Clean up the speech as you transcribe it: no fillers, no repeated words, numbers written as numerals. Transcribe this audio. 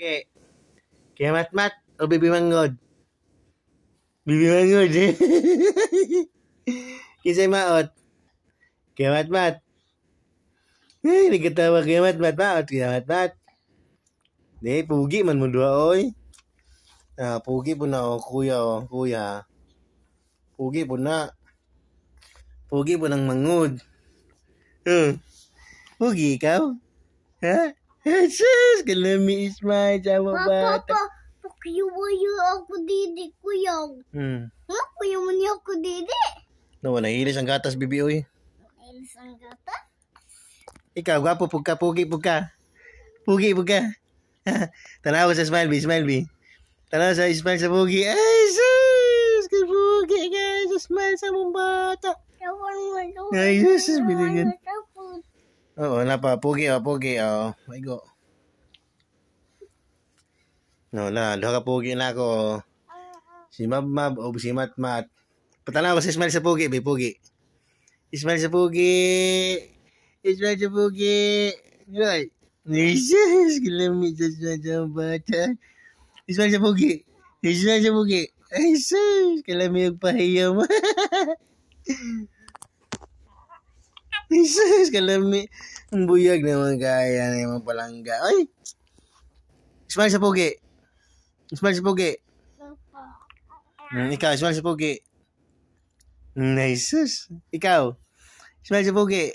Okay. Kaya mat-mat o bibi mangod? Bibi mangod eh. Kisay maot. Kaya mat-mat. Ay, nagkatawa kaya mat-mat maot. Kaya mat-mat. Di, pugi man mo dua oy. Pugi po na o kuya o. Kuya. Pugi po na. Pugi po ng mangod. Pugi ikaw? Ha? Jesus! Kalami Ismail sa mga bata. Papa, pakiyawayo ako didi, kuya. Kuya mo niya ako didi. No, nahilis ang gatas, bibi, oy. Nailis ang gata? Ikaw, gwapo, pugka, pugi, pugka. Pugi, pugka. Tanaw sa smile, smile, bi. Tanaw sa smile sa pugi. Ay, sus! Pugi, guys. Smile sa mong bata. Ay, sus, biligan. Oo, napa, pugi, pugi, may go. No, duha ka pugi na ako. Si Mab-Mab o si Mat-Mat. Patanaw ko sa smile sa pugi, bay pugi. Smile sa pugi. Smile sa pugi. Right. Jesus, gilamit sa smile sa bata. Smile sa pugi. Smile sa pugi. Ay, sus, kalamit yung pahiya mo. Jesus, kalamit. Ang buyag naman kaya na yung palangga. Ay! Smile sa pugi. Smile sa pugi. Ikaw, smile sa pugi. Nice. Ikaw, smile sa pugi.